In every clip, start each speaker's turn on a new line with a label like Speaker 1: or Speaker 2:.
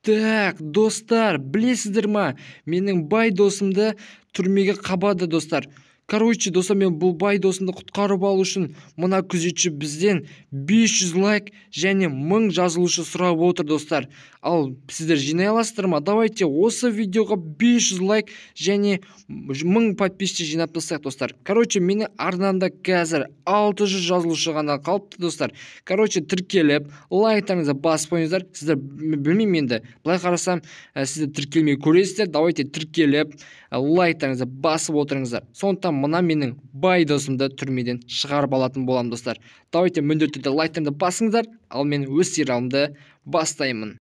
Speaker 1: Так, достар, білесіздер ма? Менің бай досымды түрмеге қабады, достар. Короче, достар, мен бұл бай досымды құтқарып алу үшін мына күзетші бізден 500 лайк және 1000 жазылушы сұрап отыр, достар. Ал сіздер жинай аласыздар ма? Давайте осы видеоға 500 лайк және 1000 подписчик жинап тастайық, достар. Короче, менің арнамда қазір 600 жазылушы ғана қалыпты, достар. Короче, тіркеліп, лайктарыңызды басып қойыңыздар. Сіздер білмеймін енді. Былай қарасам, сіздер тіркелмей көресіздер. Давайте тіркеліп, лайктарыңызды басып отырыңыздар. Сондықтан мына менің бай досымды түрмеден шығарып алатын болам, достар. Давайте міндетті түрде лайктарыңызды басыңыздар, ал мен өз сериалымды бастаймын.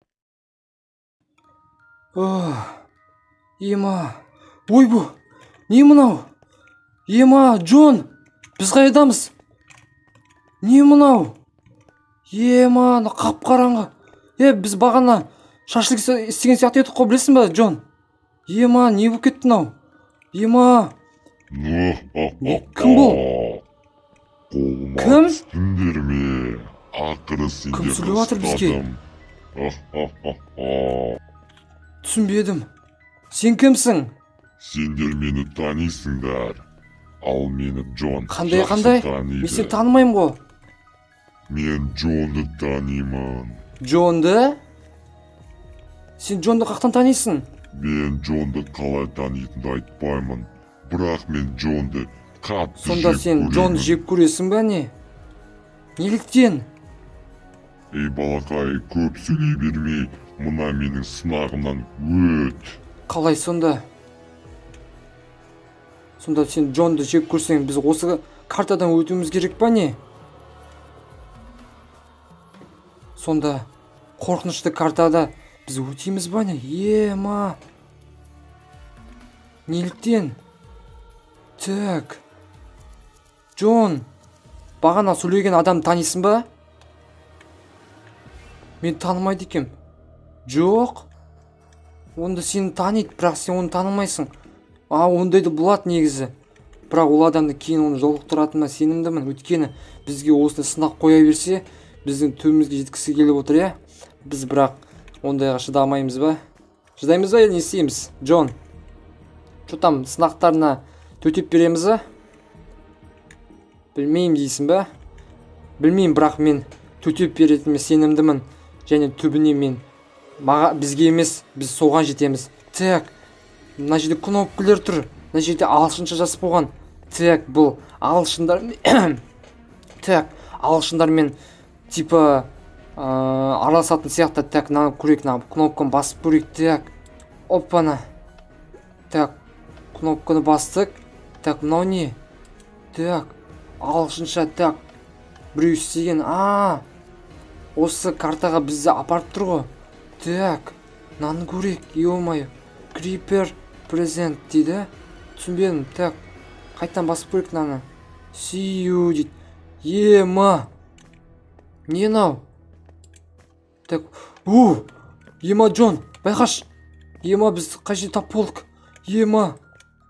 Speaker 2: Ема, ойбу, не мынау? Ема, Джон, біз қайдамыз? Не мынау? Ема, қап-қараңғы. Біз бағана шашлык істеген сияқты едік қой, білесің ба, Джон? Ема, не болып кетті мынау? Ема, кім бұл? Кім?
Speaker 3: Түстіңдер ме? Ақыры сендерді
Speaker 2: сөйлеп жатыр бізге? Түсінбедім. Сен кімсің?
Speaker 3: Сендер мені танисыңдар. Ал мені Джон
Speaker 2: Қандай?
Speaker 3: жақсы таниды.
Speaker 2: Мен сені танымаймын ғой.
Speaker 3: Мен Джонды танимын.
Speaker 2: Джонды? Сен Джонды қақтан танисың?
Speaker 3: Мен Джонды қалай танитынды айтпаймын. Бірақ мен Джонды қатты жек көремін.
Speaker 2: Сонда сен Джонды жек көресің бе не? Неліктен?
Speaker 3: Ей балақай, көп сөйлей бермей, мына менің сынағымнан өт.
Speaker 2: Қалай сонда? Сонда сен Джонды жек көрсең, біз осы картадан өтуіміз керек па не? Сонда қорқынышты картада біз өтеміз ба не? Ема! Неліктен? Так. Джон, бағана сөйлеген адам танисың ба? Мен танымайды екем. Жоқ. Онда сені таниды, бірақ сен оны танымайсың. Ондайды болады негізі. Бірақ ол адамды кейін оны жолықтыратынына сенімдімін. Өйткені бізге осыны сынақ қоя берсе, біздің төбемізге жеткісі келіп отыр, иә? Біз бірақ ондайға шыдамаймыз ба? Шыдаймыз ба, не істейміз, Джон? Что там, сынақтарына төтеп береміз ба? Білмеймін дейсің ба? Білмеймін, бірақ мен төтеп беретініме сенімдімін. Және түбіне мен бізге емес, біз соған жетеміз. Так, мына жерде кнопкалар тұр. Мына жерде ағылшынша жазып қойған. Так, бұл ағылшындар. Так, ағылшындармен типа араласатын сияқты. Так, мына көрейік, мына кнопканы басып көрейік. Так, оппана. Так, кнопканы бастық. Так, мынау не? Так, ағылшынша. Так, біреу істеген. Осы картаға бізді апарып тұр ғой. Так, мынаны көрейік. Ё-моё, Creeper Present дейді. Түсінбедім. Так, қайтадан басып көрейік мынаны. See you дейді. Ема! Не мынау? Так, Ема, Джон, байқаш. Ема, біз қай жерде тап болдық? Ема,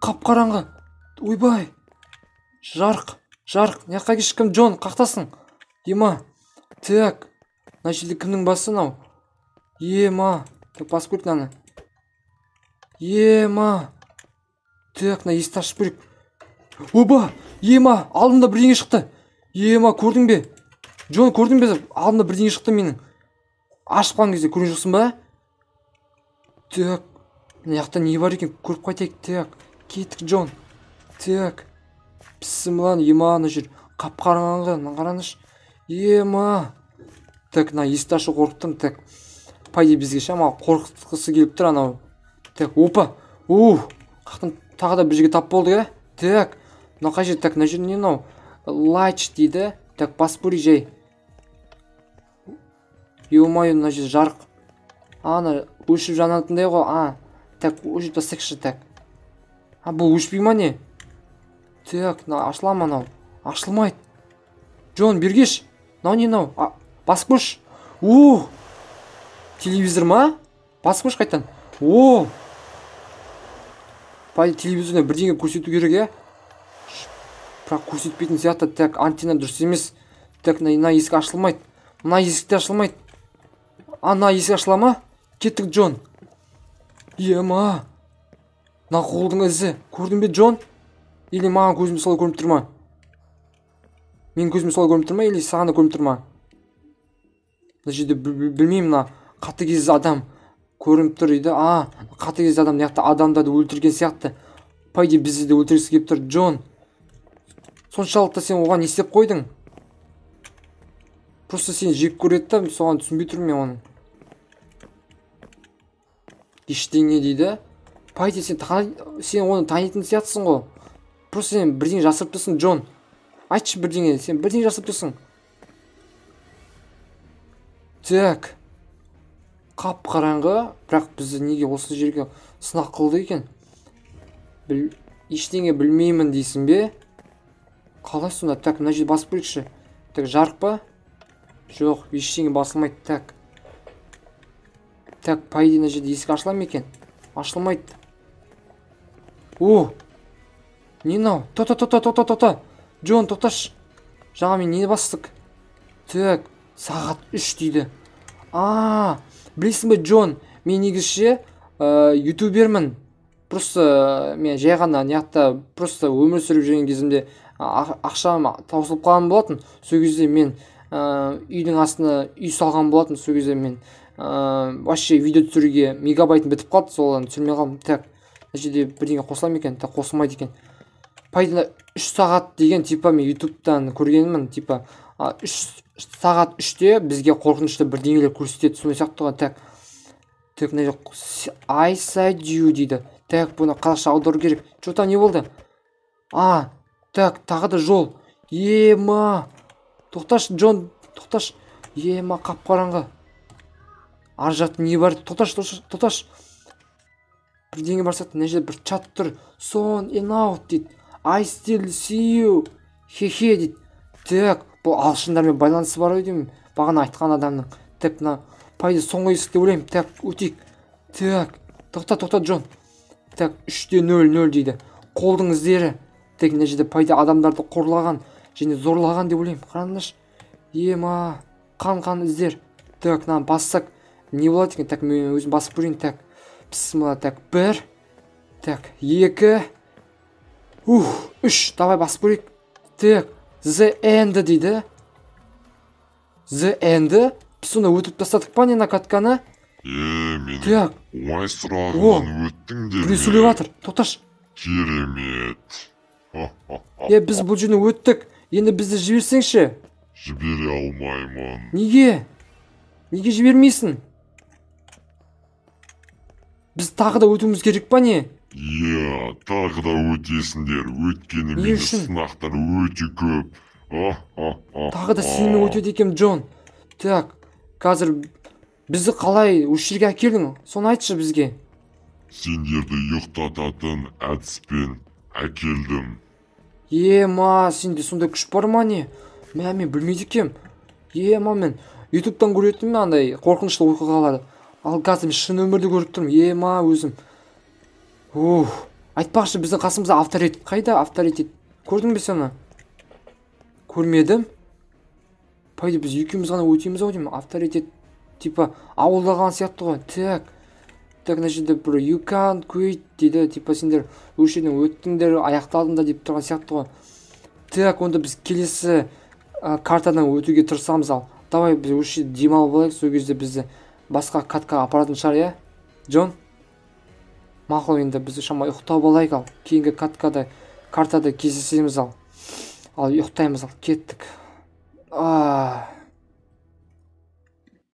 Speaker 2: қап-қараңғы. Ойбай. Жарық. Неққа кешкім, Джон, қақтасың? Ема. Так, мына жерде кімнің басы мынау? Ема. Так, басып көрейік мынаны. Ема. Так, мына есікті ашып көрейік. Оба! Ема, алдымда бірдеңе шықты. Ема, көрдің бе? Джон, көрдің бе? Алдымда бірдеңе шықты менің. Ашып қалған кезде көрген жоқсың ба? Так, мына жақта не бар екен? Көріп қайтайық. Так, кеттік, Джон. Так, бісміллә, Ема, мына жер қап-қараңғы, мына қараңызшы. Ема. Так, мына есікті ашу қорықтым. Так, пайда бізге шамалы қорқытқысы келіп тұр анау. Так, опа. Қақтан тағы да бір жерге тап болды, ә? Так, мына қай жер? Так, мына жер не мынау? Лайч дейді. Так, басып көрейік жай. Ё-моё, мына жер жарық. Ана өшіп жанатындай ғой. Так, өшіп тастайықшы. Так. Бұл өшпей ма не? Так, мына ашыла ма мынау? Ашылмайды. Джон, бергеш. Мынау не мынау? Басып көрші. Телевизор ма? Басып көрші қайтан. Пайда телевизорда бірдеңе көрсету керек, ә? Бірақ көрсетпейтін сияқты. Так, антенна дұрыс емес. Так, мына есік ашылмайды. Мына есік те ашылмайды. Мына есік ашыла ма? кеттік Джон. Ема, мына қолдың ізі көрдің бе Джон? Или маған көзім солай көрініп тұр ма? Мен көзім солай көрініп тұр ма, или саған да көрініп тұр ма? Мына жерде білмеймін, мына қатыгез адам көрініп тұр дейді. Қатыгез адам яқты адамдарды өлтірген сияқты. По идее бізді де өлтіргісі келіп тұр. Джон, соншалықты сен оған не істеп қойдың? Просто сен жек көреді да, соған түсінбей тұрмын мен оның. Ештеңе дейді. По идее сен оны танитын сияқтысың ғой. Просто сен бірдеңе жасырып тұрсың, Джон. Айтшы бірдеңе, сен бірдеңе жасырып тұрсың. Так. Қап-қараңғы, бірақ бізді неге осы жерге сынақ қылды екен? Ештеңе білмеймін дейсің бе? Қалай сонда? Так, мына жерді басып көрейікші. Так, жарық па? Жоқ, ештеңе басылмайды. Так. Так, по идее мына жерде есік ашыла ма екен? Ашылмайды. О! Не мынау? Тоқта. Джон, тоқташы. Жаңа мен не бастық? Так, сағат 3 дейді. Білесің бе, Джон, мен негізше ютубермін. Просто мен жай ғана неақта просто өмір сүріп жүрген кезімде ақшам таусылып қалған болатын. Сол кезде мен үйдің астына үй салған болатын. Сол кезде мен вообще видео түсіруге мегабайтым бітіп қалды, солан түсірмей қалдым. Так, мына жерде бірдеңе қосыла ма екен? Так, қосылмайды екен. Пайдана 3 сағат деген типа мен ютубтан көргенмін. Типа 3 сағат 3-те бізге қорқынышты бірдеңелер көрсетеді. Сондай сияқты ғой. Так, мына жерде I said you дейді. Так, бұны қазақша аудару керек. Что-то не болды? Так, тағы да жол. Ема. Тоқташы, Джон, тоқташы. Ема, қап-қараңғы. Ар жақта не бар? Тоқташы. Бірдеңе бар сияқты. Мына жерде бір чат тұр. Son and out дейді. I still see you. Хе-хе дейді. Так, бұл ағылшындармен байланысы бар ой деймін. Бағана айтқан адамның. Так, мына пайда соңғы есікті ойлаймын. Так, өтейік. Так, тоқта, Джон. Так, 3-0 дейді. Қолдың іздері. Так, мына жерде пайда адамдарды қорлаған және зорлаған деп ойлаймын. Қараңдаршы. Ема, қан іздер. Так, мына бассақ не болады екен? Так, мен өзім басып көрейін. Так, бісміллә. Так, 1. Так, 2. 3. Давай басып көрейік. Так, the end дейді. The end. Біз сонда өтіп тастадық па не на катканы?
Speaker 3: Мен оңай
Speaker 2: Біреу
Speaker 3: сұрағынан өттің де.
Speaker 2: сөйлеп жатыр. Тоқташ.
Speaker 3: Керемет.
Speaker 2: Біз бұл жерден өттік. Енді бізді жіберсеңші.
Speaker 3: Жібере алмаймын.
Speaker 2: Неге? Неге жібермейсің? Біз тағы да өтуіміз керек па не?
Speaker 3: Тағы да өтесіңдер. Өткені мені сынақтар өте көп.
Speaker 2: Тағы да сенімен өтеді екем, Джон. Так, қазір бізді қалай осы жерге әкелдің? Соны айтшы бізге.
Speaker 3: Сендерді ұйықтататын әдіспен әкелдім.
Speaker 2: Ема, сенде сондай күш бар ма не? Мен білмейді екем. Ема, мен ютубтан көретін андай қорқынышты оқиғаларды. Ал қазір мен шын өмірде көріп тұрмын. Ема, өзім. Айтпақшы, біздің қасымызда авторитет. Қайда авторитет? Көрдің бе соны? Көрмедім. Пайда біз екеуміз ғана өтеміз ау деймін. Авторитет типа ауылдаған сияқты ғой. Так, мына жерде бір you can't quit дейді. Типа сендер осы жерден өттіңдер, аяқталдыңдар деп тұрған сияқты ғой. Так, онда біз келесі картадан өтуге тырысамыз. Ал давай біз осы жерде демалып алайық. Сол кезде бізді басқа каткаға апаратын шығар, иә? Джон? Мақұл, енді біз шамай ұйықтап алайық. Ал кейінгі картада кездесеміз. Ал ұйықтаймыз. Ал кеттік.